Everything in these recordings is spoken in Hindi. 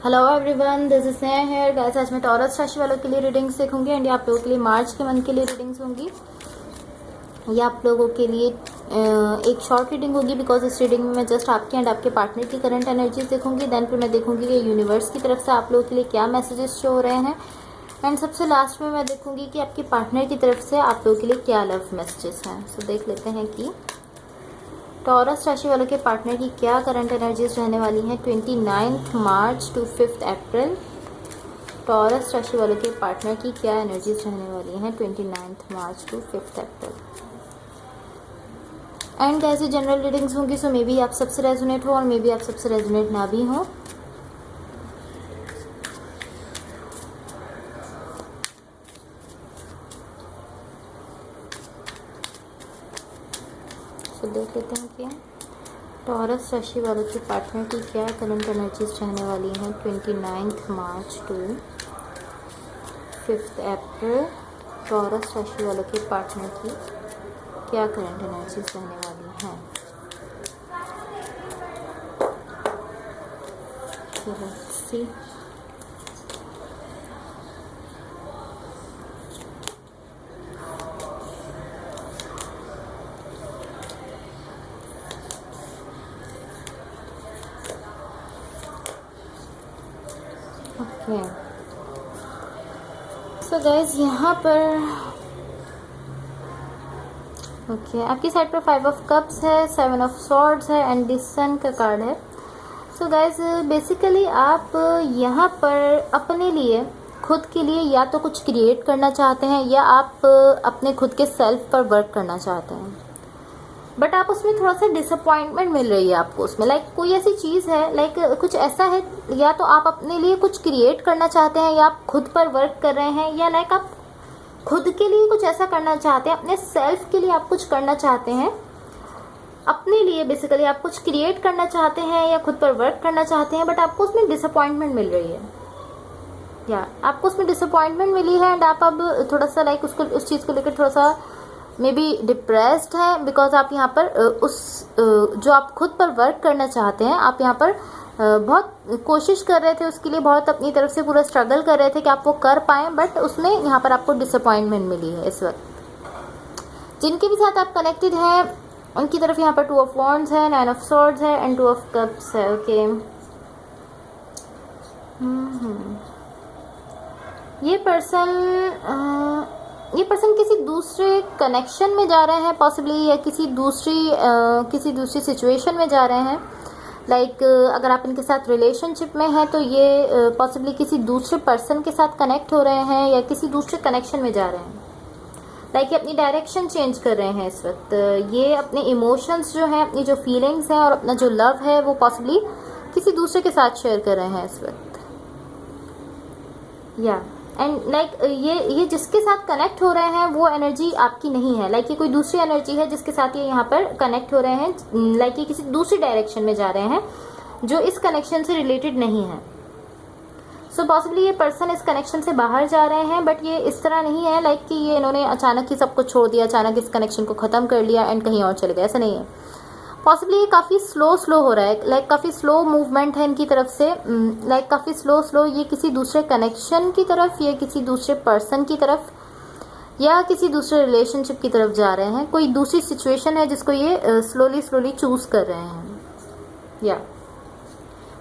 Hello everyone, this is Sneha hair guys. आज मैं टॉरस राशि वालों के लिए रीडिंग्स देखूंगी एंड ये आप लोगों के लिए मार्च के मंथ के लिए रीडिंग्स होंगी। ये आप लोगों के लिए एक शॉर्ट रीडिंग होगी बिकॉज इस रीडिंग में मैं जस्ट आपके एंड आपके पार्टनर की करंट एनर्जीज देखूंगी। देन फिर मैं देखूंगी कि यूनिवर्स की तरफ से आप लोगों के लिए क्या मैसेजेस शो हो रहे हैं एंड सबसे लास्ट में मैं देखूंगी कि आपके पार्टनर की तरफ से आप लोगों के लिए क्या लव मैसेजेस हैं। सो देख लेते हैं कि टॉरस राशि वालों के पार्टनर की क्या करंट एनर्जीज रहने वाली हैं 29 मार्च टू 5 अप्रैल। टॉरस राशि वालों के पार्टनर की क्या एनर्जीज रहने वाली हैं 29 मार्च टू 5 अप्रैल। एंड कैसी जनरल रीडिंग्स होंगी, सो मे बी आप सबसे रेजोनेट हो और मे बी आप सबसे रेजोनेट ना भी हो। देख लेते हैं कि टॉरस राशि वालों के पार्टनर की क्या करंट एनर्जीज रहने वाली हैं 29 मार्च टू 5 अप्रैल। टॉरस राशि वालों के पार्टनर की क्या करंट एनर्जीज रहने वाली हैं। Let's see. Okay so guys यहाँ पर आपकी साइड पर 5 ऑफ कप्स है, 7 ऑफ सॉर्ड्स है एंड द सन का कार्ड है। सो गाइज बेसिकली आप यहाँ पर अपने लिए खुद के लिए या तो कुछ क्रिएट करना चाहते हैं या आप अपने खुद के सेल्फ पर वर्क करना चाहते हैं, बट आप उसमें थोड़ा सा डिसअपॉइंटमेंट मिल रही है आपको उसमें। कोई ऐसी चीज़ है, कुछ ऐसा है, या तो आप अपने लिए कुछ क्रिएट करना चाहते हैं या आप खुद पर वर्क कर रहे हैं, या आप खुद के लिए कुछ ऐसा करना चाहते हैं, अपने सेल्फ के लिए आप कुछ करना चाहते हैं, अपने लिए बेसिकली आप कुछ क्रिएट करना चाहते हैं या खुद पर वर्क करना चाहते हैं, बट आपको उसमें डिसअपॉइंटमेंट मिल रही है या आपको उसमें डिसअपॉइंटमेंट मिली है एंड आप अब थोड़ा सा उस चीज़ को लेकर थोड़ा सा मे बी डिप्रेस्ड है बिकॉज आप यहाँ पर जो आप खुद पर वर्क करना चाहते हैं, आप यहाँ पर बहुत कोशिश कर रहे थे उसके लिए, बहुत अपनी तरफ से पूरा स्ट्रगल कर रहे थे कि आप वो कर पाएँ, बट उसमें यहाँ पर आपको डिसअपॉइंटमेंट मिली है इस वक्त। जिनके भी साथ आप कनेक्टेड हैं उनकी तरफ यहाँ पर 2 ऑफ वॉन्ड्स है, 9 ऑफ सॉर्ड्स है एंड 2 ऑफ कप्स है। ओके ये पर्सन किसी दूसरे कनेक्शन में जा रहे हैं पॉसिबली, या किसी दूसरी सिचुएशन में जा रहे हैं। अगर आप इनके साथ रिलेशनशिप में हैं तो ये पॉसिबली किसी दूसरे पर्सन के साथ कनेक्ट हो रहे हैं या किसी दूसरे कनेक्शन में जा रहे हैं। ये अपनी डायरेक्शन चेंज कर रहे हैं इस वक्त। ये अपने इमोशंस जो हैं, अपनी जो फीलिंग्स हैं और अपना जो लव है वो पॉसिबली किसी दूसरे के साथ शेयर कर रहे हैं इस वक्त। या एंड ये जिसके साथ कनेक्ट हो रहे हैं वो एनर्जी आपकी नहीं है। ये कोई दूसरी एनर्जी है जिसके साथ ये यहाँ पर कनेक्ट हो रहे हैं। ये किसी दूसरी डायरेक्शन में जा रहे हैं जो इस कनेक्शन से रिलेटेड नहीं है। सो पॉसिबली ये पर्सन इस कनेक्शन से बाहर जा रहे हैं, बट ये इस तरह नहीं है कि ये इन्होंने अचानक ही सब कुछ छोड़ दिया, अचानक इस कनेक्शन को ख़त्म कर लिया एंड कहीं और चले गए, ऐसा नहीं है। पॉसिबली ये काफ़ी स्लो हो रहा है, काफ़ी स्लो मूवमेंट है इनकी तरफ से। काफ़ी स्लो ये किसी दूसरे कनेक्शन की तरफ या किसी दूसरे पर्सन की तरफ या किसी दूसरे रिलेशनशिप की तरफ जा रहे हैं। कोई दूसरी सिचुएशन है जिसको ये स्लोली चूज कर रहे हैं। या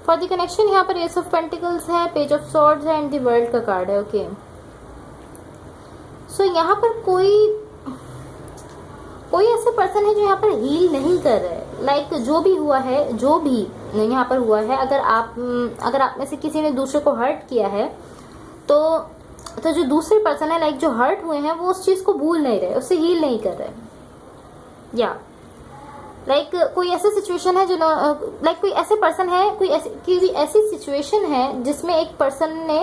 फॉर द कनेक्शन यहाँ पर एस ऑफ पेंटिकल्स है, पेज ऑफ सॉर्ड्स है एंड द वर्ल्ड का कार्ड है। ओके सो यहाँ पर कोई ऐसे पर्सन है जो यहाँ पर हील नहीं कर रहे हैं। जो भी हुआ है, जो भी यहाँ पर हुआ है, अगर आप में से किसी ने दूसरे को हर्ट किया है तो जो दूसरे पर्सन है जो हर्ट हुए हैं वो उस चीज़ को भूल नहीं रहे, उससे हील नहीं कर रहे। या कोई ऐसी सिचुएशन है जो कोई ऐसे पर्सन है, कोई ऐसी सिचुएशन है जिसमें एक पर्सन ने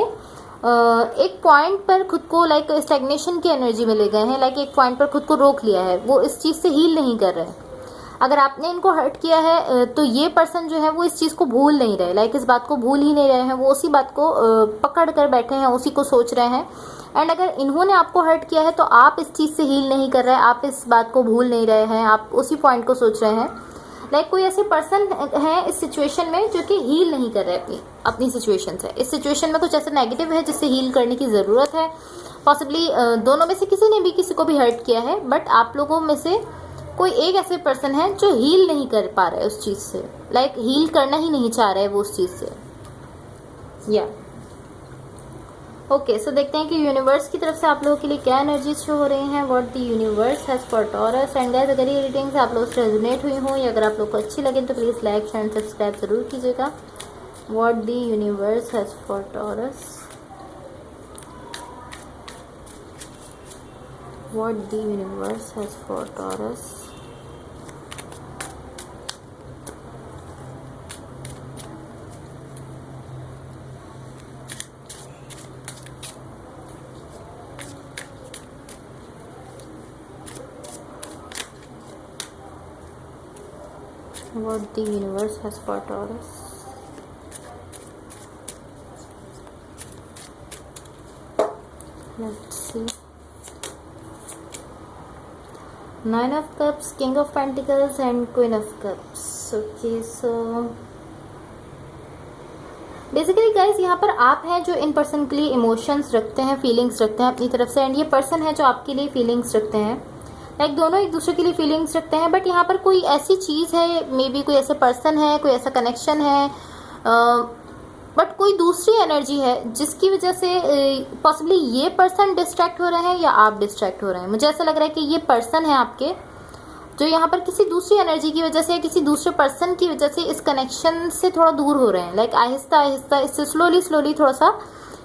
एक पॉइंट पर खुद को स्टैग्नेशन की एनर्जी में ले गए हैं। एक पॉइंट पर खुद को रोक लिया है, वो इस चीज़ से हील नहीं कर रहे। अगर आपने इनको हर्ट किया है तो ये पर्सन जो है वो इस चीज़ को भूल नहीं रहे, इस बात को भूल ही नहीं रहे हैं, वो उसी बात को पकड़ कर बैठे हैं, उसी को सोच रहे हैं। एंड अगर इन्होंने आपको हर्ट किया है तो आप इस चीज़ से हील नहीं कर रहे, आप इस बात को भूल नहीं रहे हैं, आप उसी पॉइंट को सोच रहे हैं। लाइक कोई ऐसे पर्सन है इस सिचुएशन में जो कि हील नहीं कर रहे अपनी सिचुएशन से। इस सिचुएशन में कुछ ऐसा नेगेटिव है जिससे हील करने की ज़रूरत है। पॉसिबली दोनों में से किसी ने भी किसी को भी हर्ट किया है, बट आप लोगों में से कोई एक ऐसे पर्सन है जो हील नहीं कर पा रहा है उस चीज़ से, लाइक हील करना ही नहीं चाह रहा है वो उस चीज़ से। या ओके, सो देखते हैं कि यूनिवर्स की तरफ से आप लोगों के लिए क्या एनर्जीज शो हो रही हैं। What the universe has for taurus. And guys, अगर ये रीडिंग्स आप लोग से रेजोनेट हुई हो या अगर आप लोग को अच्छी लगे तो please like share and subscribe जरूर कीजिएगा। What the universe has for taurus. What the universe has for taurus. What the universe has for Taurus. Let's see. Nine of Cups, King of Pentacles and Queen of Cups. Okay, so basically guys यहाँ पर आप हैं जो इन पर्सन के लिए इमोशंस रखते हैं, फीलिंग्स रखते हैं अपनी तरफ से, एंड ये पर्सन है जो आपके लिए फीलिंग्स रखते हैं। लाइक दोनों एक दूसरे के लिए फीलिंग्स रखते हैं, बट यहाँ पर कोई ऐसी चीज़ है, मे बी कोई ऐसे पर्सन है, कोई ऐसा कनेक्शन है, बट कोई दूसरी एनर्जी है जिसकी वजह से पॉसिबली ये पर्सन डिस्ट्रैक्ट हो रहे हैं या आप डिस्ट्रैक्ट हो रहे हैं। मुझे ऐसा लग रहा है कि ये पर्सन है आपके जो यहाँ पर किसी दूसरी एनर्जी की वजह से या किसी दूसरे पर्सन की वजह से इस कनेक्शन से थोड़ा दूर हो रहे हैं। लाइक आहिस्ता आहिस्ता इससे स्लोली थोड़ा सा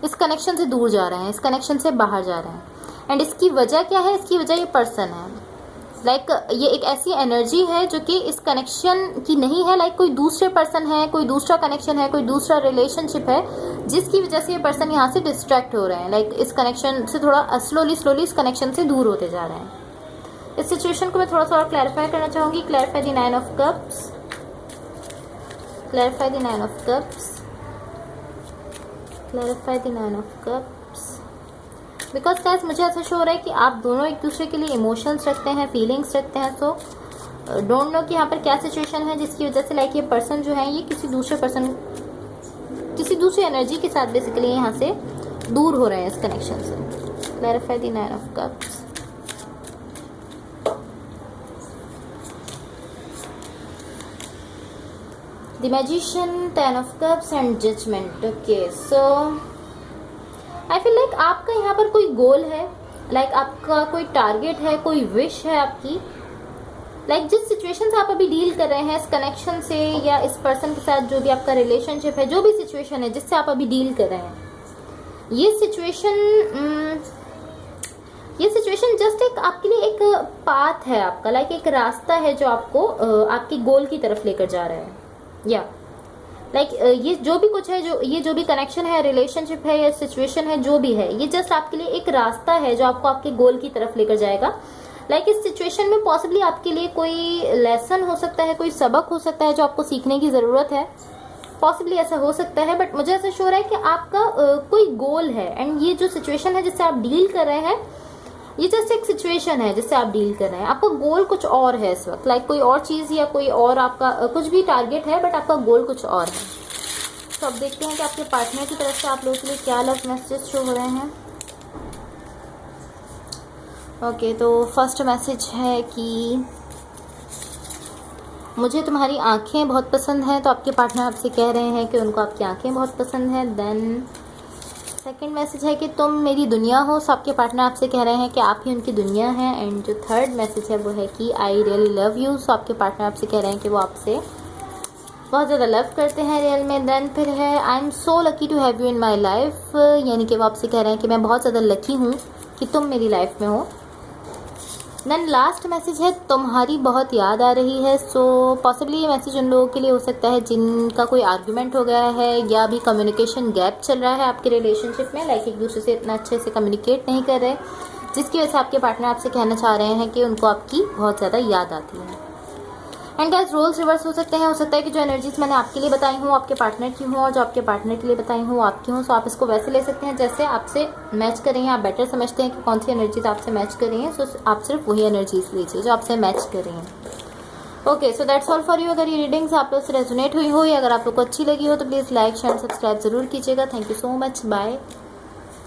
इस कनेक्शन से दूर जा रहे हैं, इस कनेक्शन से बाहर जा रहे हैं। एंड इसकी वजह क्या है? इसकी वजह ये पर्सन है। लाइक ये एक ऐसी एनर्जी है जो कि इस कनेक्शन की नहीं है। लाइक कोई दूसरे पर्सन है, कोई दूसरा कनेक्शन है, कोई दूसरा रिलेशनशिप है जिसकी वजह से ये पर्सन यहाँ से डिस्ट्रैक्ट हो रहे हैं। लाइक इस कनेक्शन से थोड़ा स्लोली इस कनेक्शन से दूर होते जा रहे हैं। इस सिचुएशन को मैं थोड़ा सा और क्लैरिफाई करना चाहूँगी। Clarify the 9 of cups, clarify the 9 of cups, clarify the 9 of cups. Because guys मुझे ऐसा शो हो रहा है कि आप दोनों एक दूसरे के लिए इमोशंस रखते हैं, फीलिंग्स रखते हैं। सो डोंट नो कि यहाँ पर क्या सिचुएशन है जिसकी वजह से लाइक ये पर्सन जो है ये किसी दूसरे पर्सन, किसी दूसरी एनर्जी के साथ बेसिकली यहाँ से दूर हो रहे हैं इस कनेक्शन से। Clarify the 9 of cups. The magician, 10 of cups and judgement. Okay, so I feel like आपका यहाँ पर कोई गोल है, लाइक आपका कोई टारगेट है, कोई विश है आपकी। लाइक जिस सिचुएशन से आप अभी डील कर रहे हैं इस कनेक्शन से या इस पर्सन के साथ जो भी आपका रिलेशनशिप है, जो भी सिचुएशन है जिससे आप अभी डील कर रहे हैं, ये सिचुएशन जस्ट एक आपके लिए एक पाथ है आपका, लाइक एक रास्ता है जो आपको आपकी गोल की तरफ लेकर जा रहा है। या लाइक ये जो भी कुछ है, जो भी कनेक्शन है, रिलेशनशिप है या सिचुएशन है, जो भी है, ये जस्ट आपके लिए एक रास्ता है जो आपको आपके गोल की तरफ लेकर जाएगा। लाइक इस सिचुएशन में पॉसिबली आपके लिए कोई लेसन हो सकता है, कोई सबक हो सकता है जो आपको सीखने की ज़रूरत है। पॉसिबली ऐसा हो सकता है, बट मुझे ऐसा शो रहा है कि आपका कोई गोल है। एंड ये जो सिचुएशन है जिससे आप डील कर रहे हैं, ये जस्ट एक सिचुएशन है जिससे आप डील कर रहे हैं। आपका गोल कुछ और है इस वक्त, लाइक कोई और चीज़ या कोई और आपका कुछ भी टारगेट है, बट आपका गोल कुछ और है। तो अब देखते हैं कि आपके पार्टनर की तरफ से आप लोगों के लिए क्या लव मैसेजेस शो हो रहे हैं। ओके, तो फर्स्ट मैसेज है कि मुझे तुम्हारी आंखें बहुत पसंद हैं। तो आपके पार्टनर आपसे कह रहे हैं कि उनको आपकी आंखें बहुत पसंद हैं। देन सेकंड मैसेज है कि तुम मेरी दुनिया हो। सो आपके पार्टनर आपसे कह रहे हैं कि आप ही उनकी दुनिया हैं। एंड जो थर्ड मैसेज है वो है कि आई रियली लव यू। सो आपके पार्टनर आपसे कह रहे हैं कि वो आपसे बहुत ज़्यादा लव करते हैं रियल में। देन फिर है I am so lucky to have you in my life, यानी कि वो आपसे कह रहे हैं कि मैं बहुत ज़्यादा लकी हूँ कि तुम मेरी लाइफ में हो। देन लास्ट मैसेज है तुम्हारी बहुत याद आ रही है। सो पॉसिबली ये मैसेज उन लोगों के लिए हो सकता है जिनका कोई आर्ग्यूमेंट हो गया है या अभी कम्युनिकेशन गैप चल रहा है आपके रिलेशनशिप में, लाइक एक दूसरे से इतना अच्छे से कम्युनिकेट नहीं कर रहे, जिसकी वजह से आपके पार्टनर आपसे कहना चाह रहे हैं कि उनको आपकी बहुत ज़्यादा याद आती है। एंड गाइस रोल्स रिवर्स हो सकते हैं। हो सकता है कि जो एनर्जीज मैंने आपके लिए बताई हूँ आपके पार्टनर की हूँ, और जो आपके पार्टनर के लिए बताई हूँ आपकी हूँ। सो आप इसको वैसे ले सकते हैं जैसे आपसे मैच कर रही हैं, आप बेटर समझते हैं कि कौन सी एनर्जीज आपसे मैच कर रही हैं। सो आप सिर्फ वही एनर्जीज लीजिए जो आपसे मैच कर रही हैं। Okay, so that's all for you. अगर ये रीडिंग्स आप लोग से रेजोनेट हुई हो या अगर आप लोग को अच्छी लगी हो तो प्लीज़ लाइक शेयर सब्सक्राइब जरूर कीजिएगा। Thank you so much, bye.